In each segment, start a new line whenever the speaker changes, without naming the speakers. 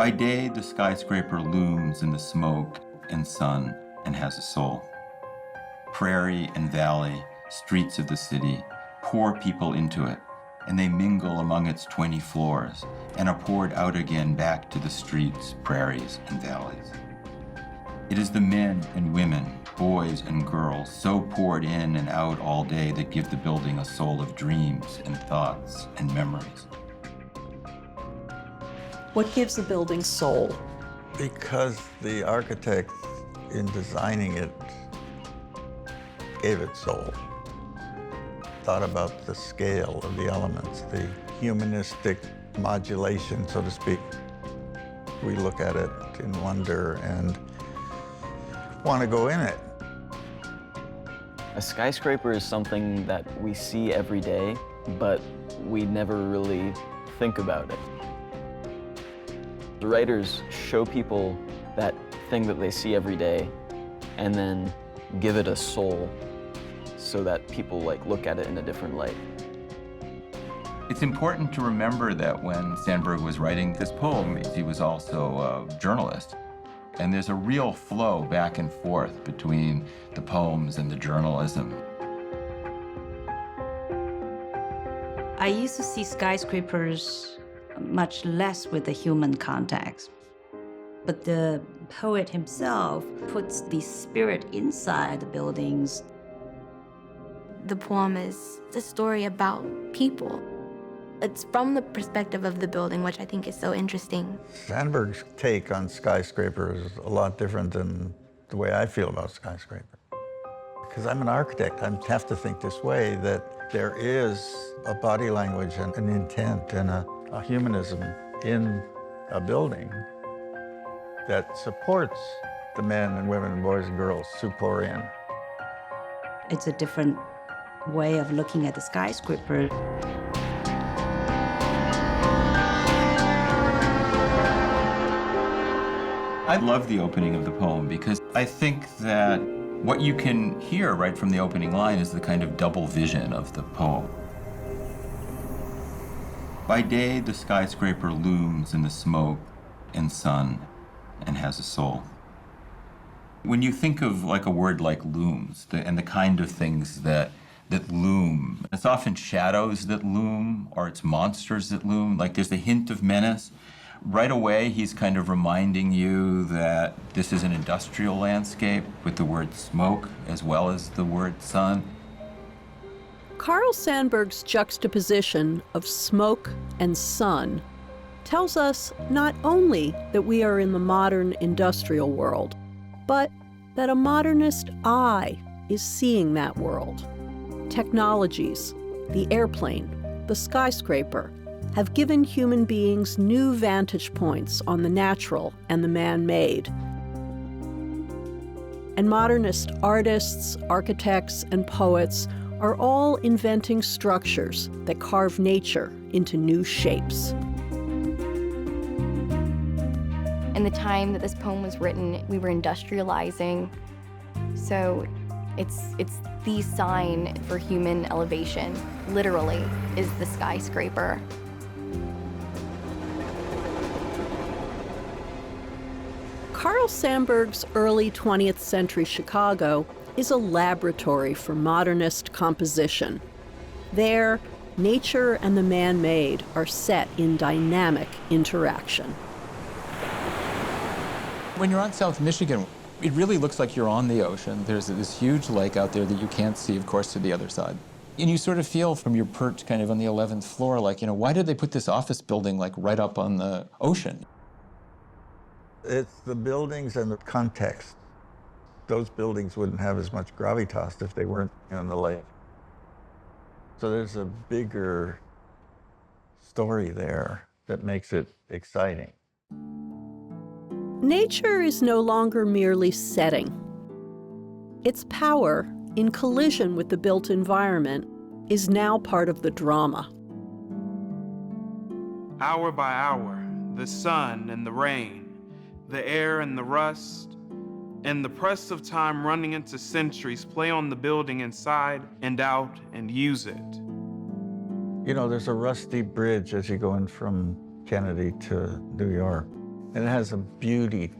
By day, the skyscraper looms in the smoke and sun and has a soul. Prairie and valley, streets of the city, pour people into it, and they mingle among its 20 floors and are poured out again back to the streets, prairies, and valleys. It is the men and women, boys and girls, so poured in and out all day that give the building a soul of dreams and thoughts and memories.
What gives the building soul?
Because the architect, in designing it, gave it soul. Thought about the scale of the elements, the humanistic modulation, so to speak. We look at it in wonder and want to go in it.
A skyscraper is something that we see every day, but we never really think about it. The writers show people that thing that they see every day and then give it a soul so that people look at it in a different light.
It's important to remember that when Sandburg was writing this poem, he was also a journalist. And there's a real flow back and forth between the poems and the journalism.
I used to see skyscrapers much less with the human context. But the poet himself puts the spirit inside the buildings.
The poem is a story about people. It's from the perspective of the building, which I think is so interesting.
Sandburg's take on skyscraper is a lot different than the way I feel about skyscraper. Because I'm an architect, I have to think this way, that there is a body language and an intent and a humanism in a building that supports the men and women and boys and girls who pour in.
It's a different way of looking at the skyscraper.
I love the opening of the poem because I think that what you can hear right from the opening line is the kind of double vision of the poem. By day, the skyscraper looms in the smoke and sun and has a soul. When you think of a word like looms and the kind of things that loom, it's often shadows that loom or it's monsters that loom. There's a hint of menace. Right away, he's kind of reminding you that this is an industrial landscape with the word smoke as well as the word sun.
Carl Sandburg's juxtaposition of smoke and sun tells us not only that we are in the modern industrial world, but that a modernist eye is seeing that world. Technologies, the airplane, the skyscraper, have given human beings new vantage points on the natural and the man-made. And modernist artists, architects, and poets are all inventing structures that carve nature into new shapes.
In the time that this poem was written, we were industrializing. So it's the sign for human elevation, literally, is the skyscraper.
Carl Sandburg's early 20th century Chicago is a laboratory for modernist composition. There, nature and the man-made are set in dynamic interaction.
When you're on South Michigan, it really looks like you're on the ocean. There's this huge lake out there that you can't see, of course, to the other side. And you sort of feel from your perch kind of on the 11th floor, why did they put this office building right up on the ocean?
It's the buildings and the context. Those buildings wouldn't have as much gravitas if they weren't on the lake. So there's a bigger story there that makes it exciting.
Nature is no longer merely setting. Its power, in collision with the built environment, is now part of the drama.
Hour by hour, the sun and the rain, the air and the rust, and the press of time running into centuries play on the building inside and out and use it.
There's a rusty bridge as you go in from Kennedy to New York. And it has a beauty.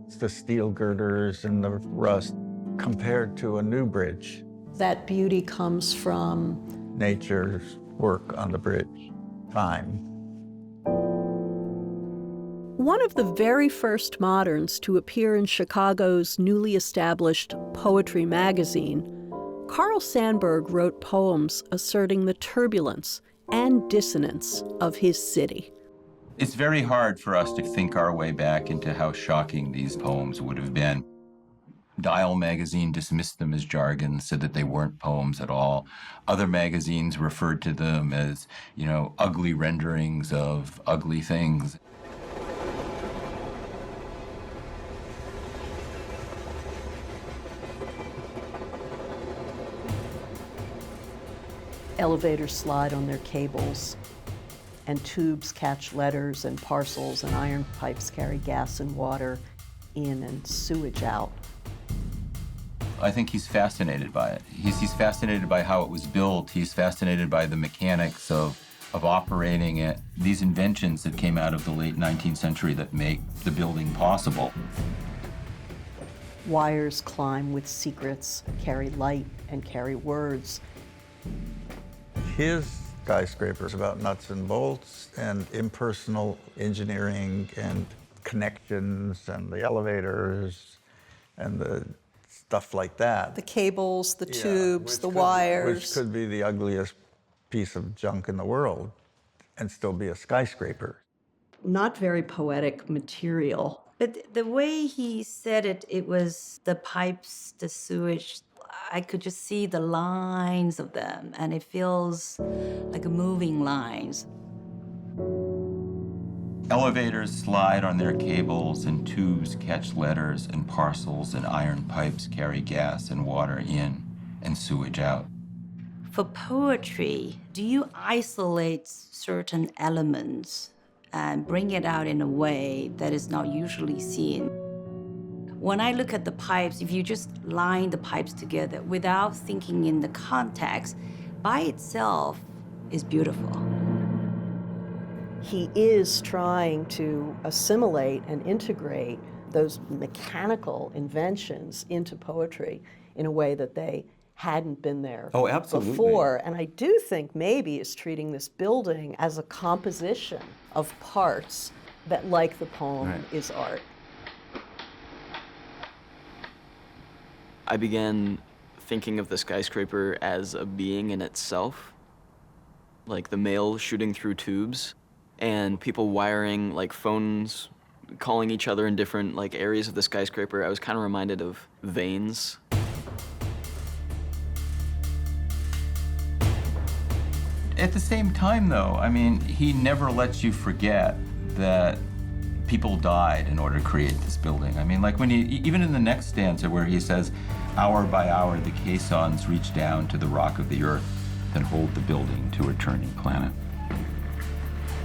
It's the steel girders and the rust compared to a new bridge.
That beauty comes from
Nature's work on the bridge, time.
one of the very first moderns to appear in Chicago's newly established Poetry magazine. Carl Sandburg wrote poems asserting the turbulence and dissonance of his city.
It's very hard for us to think our way back into how shocking these poems would have been. Dial magazine dismissed them as jargon, said that they weren't poems at all. Other magazines referred to them as, ugly renderings of ugly things.
Elevators slide on their cables, and tubes catch letters and parcels, and iron pipes carry gas and water in and sewage out.
I think he's fascinated by it. He's fascinated by how it was built. He's fascinated by the mechanics of operating it. These inventions that came out of the late 19th century that make the building possible.
Wires climb with secrets, carry light, and carry words.
His skyscraper is about nuts and bolts and impersonal engineering and connections and the elevators and the stuff like that.
The cables, the tubes, the wires.
Which could be the ugliest piece of junk in the world and still be a skyscraper.
Not very poetic material. But the way he said it, it was the pipes, the sewage. I could just see the lines of them, and it feels like a moving lines.
Elevators slide on their cables, and tubes catch letters and parcels, and iron pipes carry gas and water in and sewage out.
For poetry, do you isolate certain elements and bring it out in a way that is not usually seen? When I look at the pipes, if you just line the pipes together without thinking in the context, by itself is beautiful.
He is trying to assimilate and integrate those mechanical inventions into poetry in a way that they hadn't been there before. And I do think maybe is treating this building as a composition of parts that, like the poem, is art.
I began thinking of the skyscraper as a being in itself, like the mail shooting through tubes and people wiring like phones, calling each other in different like areas of the skyscraper. I was kind of reminded of veins.
At the same time, though, he never lets you forget that people died in order to create this building. When even in the next stanza where he says, hour by hour the caissons reach down to the rock of the earth and hold the building to a turning planet.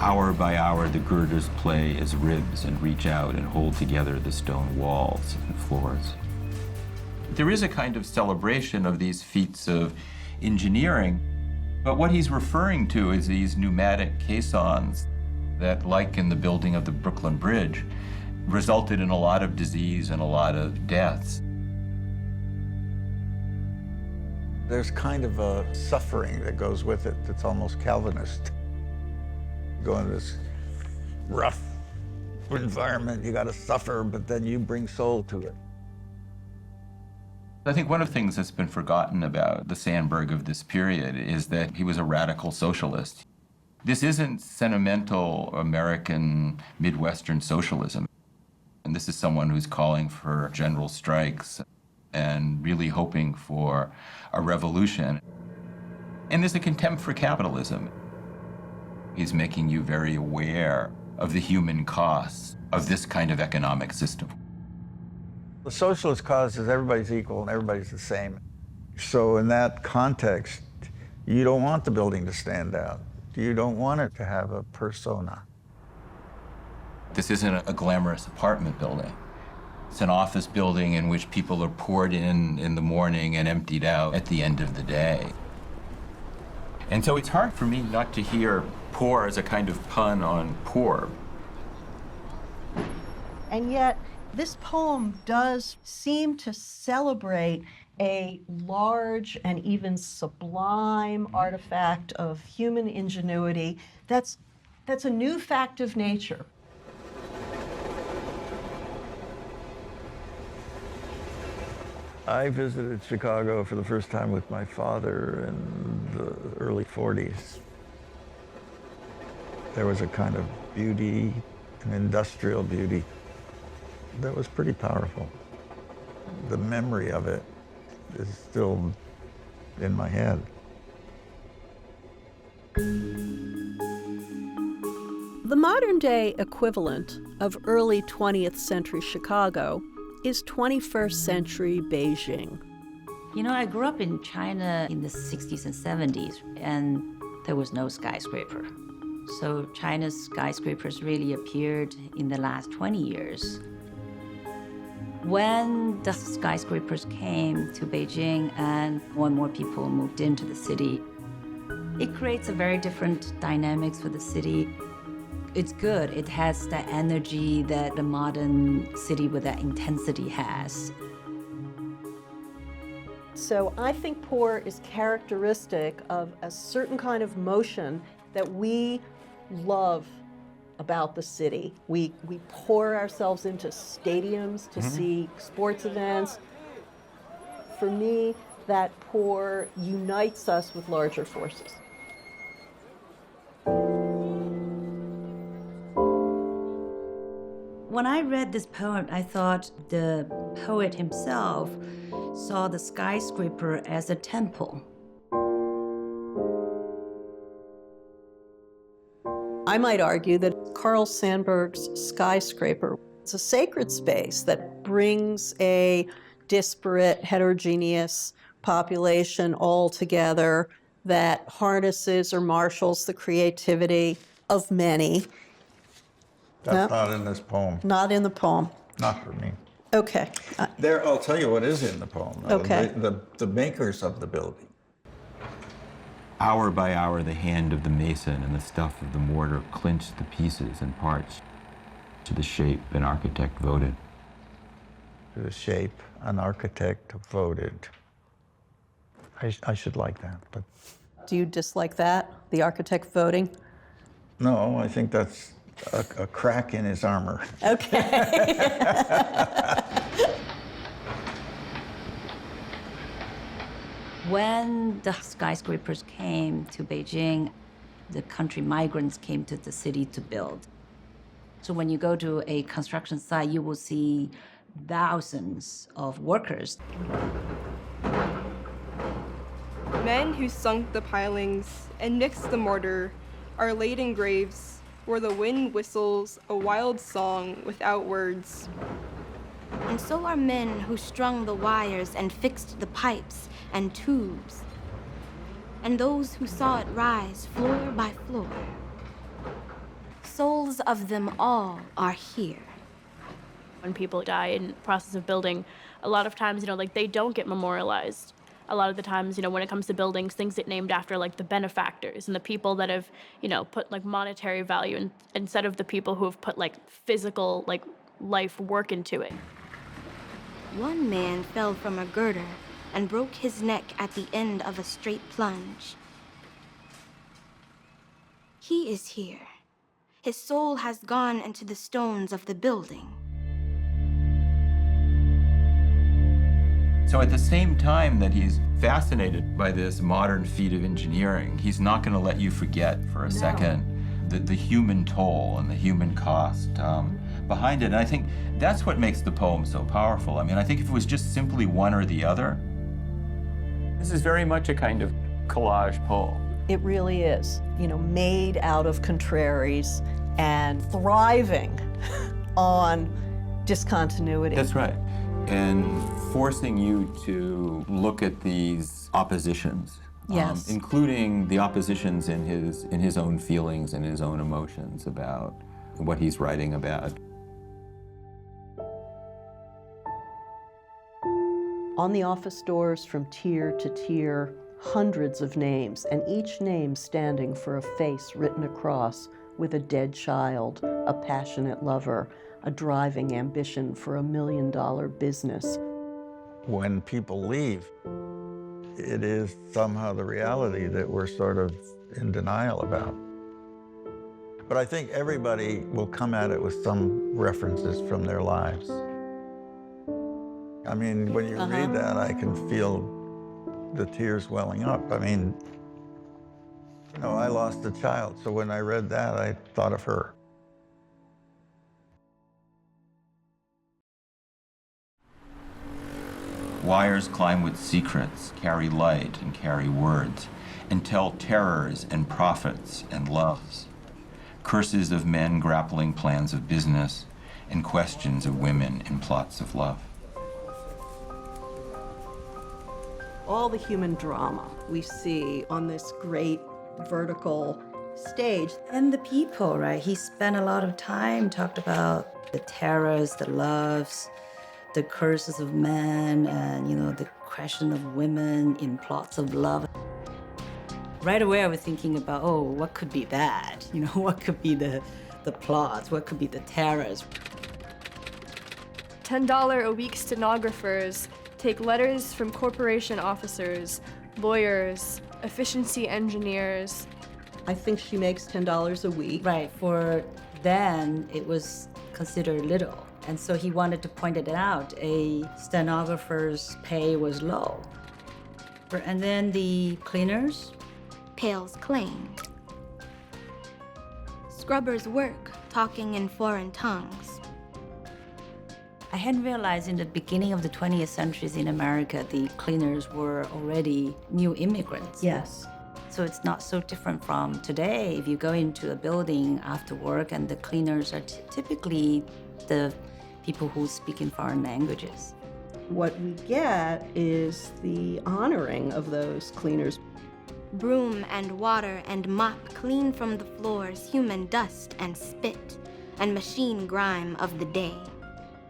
Hour by hour the girders play as ribs and reach out and hold together the stone walls and floors. There is a kind of celebration of these feats of engineering, but what he's referring to is these pneumatic caissons that, like in the building of the Brooklyn Bridge, resulted in a lot of disease and a lot of deaths.
There's kind of a suffering that goes with it that's almost Calvinist. You go into this rough environment, you gotta suffer, but then you bring soul to it.
I think one of the things that's been forgotten about the Sandburg of this period is that he was a radical socialist. This isn't sentimental American Midwestern socialism. And this is someone who's calling for general strikes and really hoping for a revolution. And there's a contempt for capitalism. He's making you very aware of the human costs of this kind of economic system.
The socialist cause is everybody's equal and everybody's the same. So in that context, you don't want the building to stand out. You don't want it to have a persona.
This isn't a glamorous apartment building. It's an office building in which people are poured in the morning and emptied out at the end of the day. And so it's hard for me not to hear poor as a kind of pun on poor.
And yet, this poem does seem to celebrate a large and even sublime artifact of human ingenuity that's a new fact of nature.
I visited Chicago for the first time with my father in the early 40s. There was a kind of beauty, an industrial beauty, that was pretty powerful. The memory of it is still in my head.
The modern-day equivalent of early 20th century Chicago is 21st century Beijing.
You know, I grew up in China in the 60s and 70s, and there was no skyscraper. So China's skyscrapers really appeared in the last 20 years. When the skyscrapers came to Beijing and more and more people moved into the city, it creates a very different dynamics for the city. It's good. It has the energy that the modern city with that intensity has.
So I think pour is characteristic of a certain kind of motion that we love about the city. We pour ourselves into stadiums to see sports events. For me, that pour unites us with larger forces.
When I read this poem, I thought the poet himself saw the skyscraper as a temple.
I might argue that Carl Sandburg's Skyscraper is a sacred space that brings a disparate, heterogeneous population all together, that harnesses or marshals the creativity of many.
That's not in this poem.
Not in the poem.
Not for me.
Okay.
There, I'll tell you what is in the poem.
Okay.
The makers of the building.
Hour by hour, the hand of the mason and the stuff of the mortar clinched the pieces and parts to the shape an architect voted.
To the shape an architect voted. I should like that, but...
Do you dislike that, the architect voting?
No, I think that's a crack in his armor.
Okay.
When the skyscrapers came to Beijing, the country migrants came to the city to build. So when you go to a construction site, you will see thousands of workers.
Men who sunk the pilings and mixed the mortar are laid in graves where the wind whistles a wild song without words.
And so are men who strung the wires and fixed the pipes and tubes, and those who saw it rise floor by floor. Souls of them all are here.
When people die in the process of building, a lot of times, like they don't get memorialized. A lot of the times, when it comes to buildings, things get named after like the benefactors and the people that have, put like monetary value instead of the people who have put like physical, like life work into it.
One man fell from a girder and broke his neck at the end of a straight plunge. He is here. His soul has gone into the stones of the building.
So at the same time that he's fascinated by this modern feat of engineering, he's not going to let you forget for a second the human toll and the human cost behind it. And I think that's what makes the poem so powerful. I mean, I think if it was just simply one or the other.
This is very much a kind of collage poem.
It really is, made out of contraries and thriving on discontinuity.
That's right. And forcing you to look at these oppositions,
yes,
including the oppositions in his own feelings and his own emotions about what he's writing about.
On the office doors from tier to tier, hundreds of names, and each name standing for a face written across with a dead child, a passionate lover, a driving ambition for $1 million business.
When people leave, it is somehow the reality that we're sort of in denial about. But I think everybody will come at it with some references from their lives. I mean, when you read that, I can feel the tears welling up. I mean, you know, I lost a child, so when I read that, I thought of her.
Wires climb with secrets, carry light and carry words, and tell terrors and prophets and loves, curses of men grappling plans of business, and questions of women in plots of love.
All the human drama we see on this great vertical stage.
And the people, right? He spent a lot of time, talked about the terrors, the loves, the curses of men, and, you know, the question of women in plots of love. Right away, I was thinking about, oh, what could be that? You know, what could be the plots? What could be the terrors?
$10 a week stenographers take letters from corporation officers, lawyers, efficiency engineers.
I think she makes $10 a week.
Right, for then, it was considered little. And so he wanted to point it out. A stenographer's pay was low. And then the cleaners?
Pails clean. Scrubbers work, talking in foreign tongues.
I hadn't realized in the beginning of the 20th century in America, the cleaners were already new immigrants.
Yes.
So it's not so different from today. If you go into a building after work and the cleaners are typically the people who speak in foreign languages.
What we get is the honoring of those cleaners.
Broom and water and mop clean from the floors human dust and spit and machine grime of the day.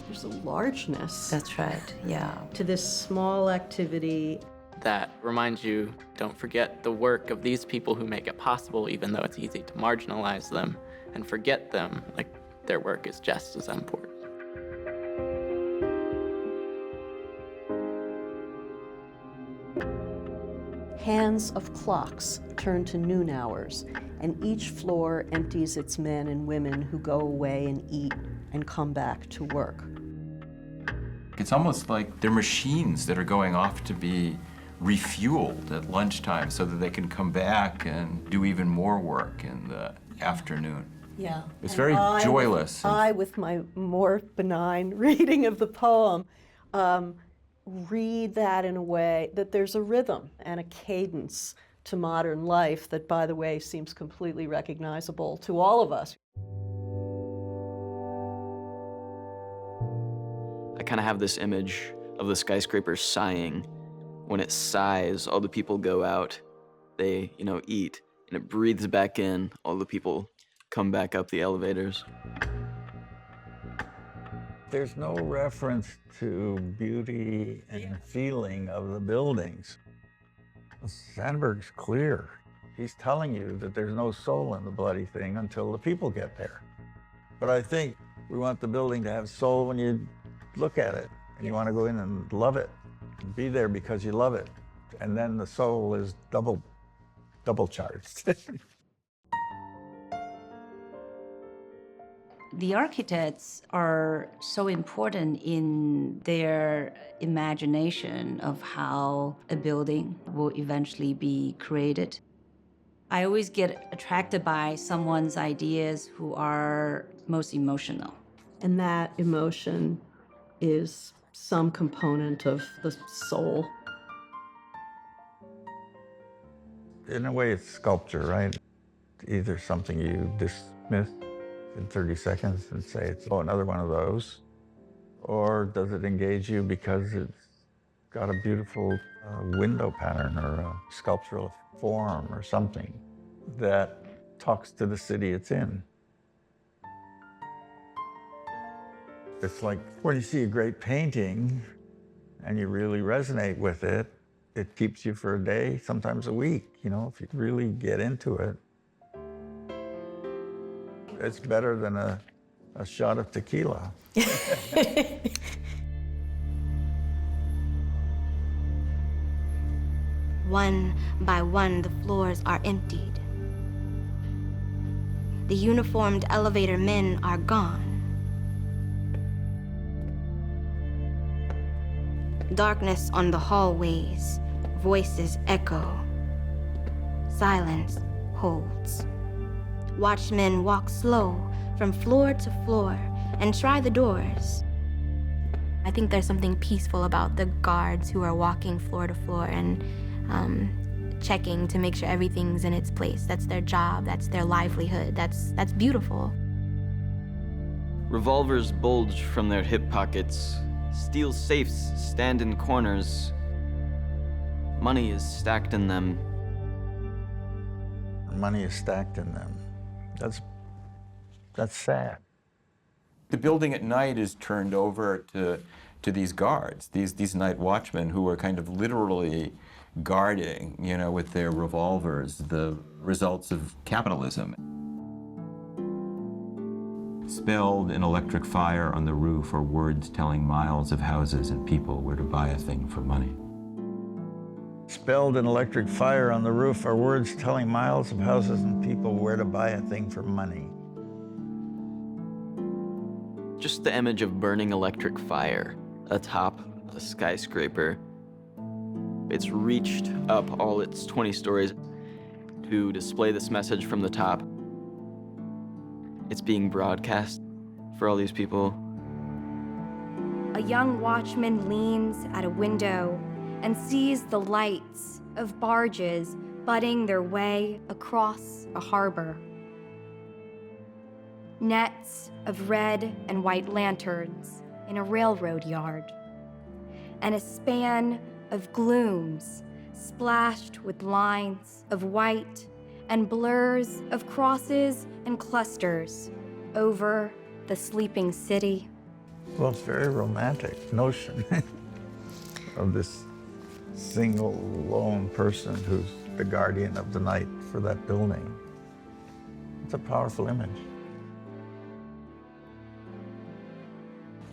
There's a largeness.
That's right, yeah.
To this small activity.
That reminds you, don't forget the work of these people who make it possible, even though it's easy to marginalize them and forget them, like their work is just as important.
Hands of clocks turn to noon hours, and each floor empties its men and women who go away and eat and come back to work.
It's almost like they're machines that are going off to be refueled at lunchtime so that they can come back and do even more work in the afternoon.
Yeah.
It's very joyless.
I, with my more benign reading of the poem, read that in a way that there's a rhythm and a cadence to modern life that, by the way, seems completely recognizable to all of us.
I kind of have this image of the skyscraper sighing. When it sighs, all the people go out, they, eat, and it breathes back in, all the people come back up the elevators.
There's no reference to beauty and feeling of the buildings. Sandburg's clear. He's telling you that there's no soul in the bloody thing until the people get there. But I think we want the building to have soul when you look at it, and you want to go in and love it, and be there because you love it. And then the soul is double charged.
The architects are so important in their imagination of how a building will eventually be created. I always get attracted by someone's ideas who are most emotional.
And that emotion is some component of the soul.
In a way, it's sculpture, right? Either something you dismiss in 30 seconds and say, it's another one of those, or does it engage you because it's got a beautiful window pattern or a sculptural form or something that talks to the city it's in. It's like when you see a great painting and you really resonate with it, it keeps you for a day, sometimes a week, if you really get into it. It's better than a a shot of tequila.
One by one, the floors are emptied. The uniformed elevator men are gone. Darkness on the hallways, voices echo. Silence holds. Watchmen walk slow from floor to floor and try the doors. I think there's something peaceful about the guards who are walking floor to floor and checking to make sure everything's in its place. That's their job, that's their livelihood, that's beautiful.
Revolvers bulge from their hip pockets. Steel safes stand in corners. Money is stacked in them.
Money is stacked in them. That's sad.
The building at night is turned over to these guards, these night watchmen who are kind of literally guarding, with their revolvers, the results of capitalism. Spelled in electric fire on the roof are words telling miles of houses and people where to buy a thing for money.
Spelled in electric fire on the roof are words telling miles of houses and people where to buy a thing for money.
Just the image of burning electric fire atop a skyscraper. It's reached up all its 20 stories to display this message from the top. It's being broadcast for all these people.
A young watchman leans at a window and sees the lights of barges butting their way across a harbor. Nets of red and white lanterns in a railroad yard, and a span of glooms splashed with lines of white and blurs of crosses and clusters over the sleeping city.
Well, it's a very romantic notion of this single lone person who's the guardian of the night for that building. It's a powerful image.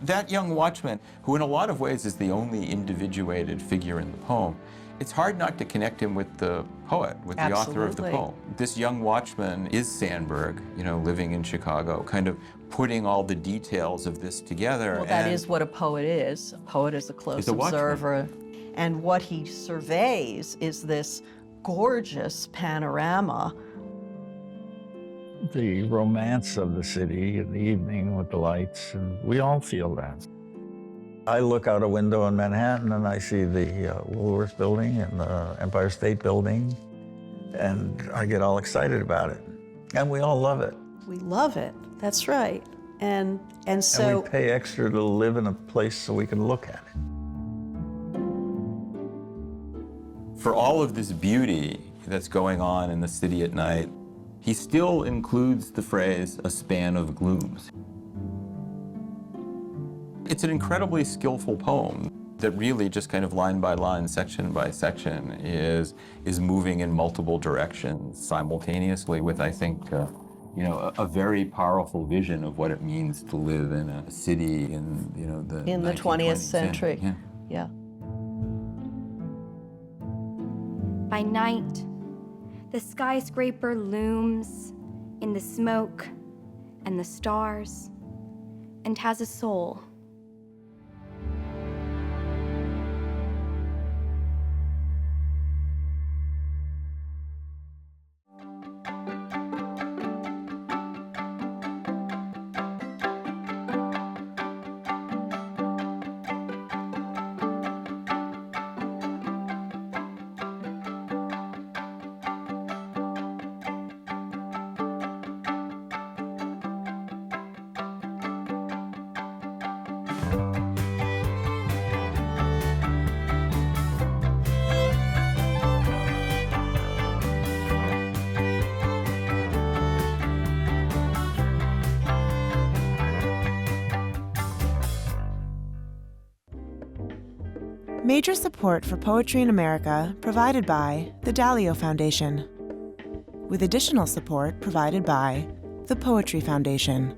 That young watchman, who in a lot of ways is the only individuated figure in the poem, it's hard not to connect him with the poet, with the author of the poem. This young watchman is Sandburg, living in Chicago, kind of putting all the details of this together.
Well, that is what a poet is. A poet is a close observer. And what he surveys is this gorgeous panorama.
The romance of the city in the evening with the lights, and we all feel that. I look out a window in Manhattan and I see the Woolworth Building and the Empire State Building, and I get all excited about it. And we all love it.
We love it, that's right. And so...
And we pay extra to live in a place so we can look at it.
For all of this beauty that's going on in the city at night, he still includes the phrase, a span of glooms. It's an incredibly skillful poem that really just kind of line by line, section by section, is moving in multiple directions simultaneously with, I think, a very powerful vision of what it means to live in a city in, the
20th century. Yeah.
By night, the skyscraper looms in the smoke and the stars and has a soul.
Major support for Poetry in America provided by the Dalio Foundation, with additional support provided by the Poetry Foundation,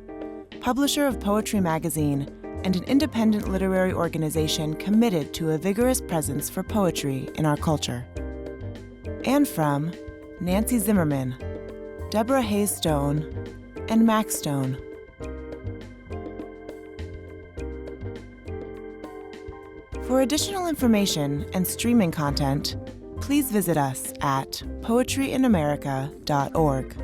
publisher of Poetry magazine, and an independent literary organization committed to a vigorous presence for poetry in our culture. And from Nancy Zimmerman, Deborah Hayes Stone, and Max Stone. For additional information and streaming content, please visit us at poetryinamerica.org.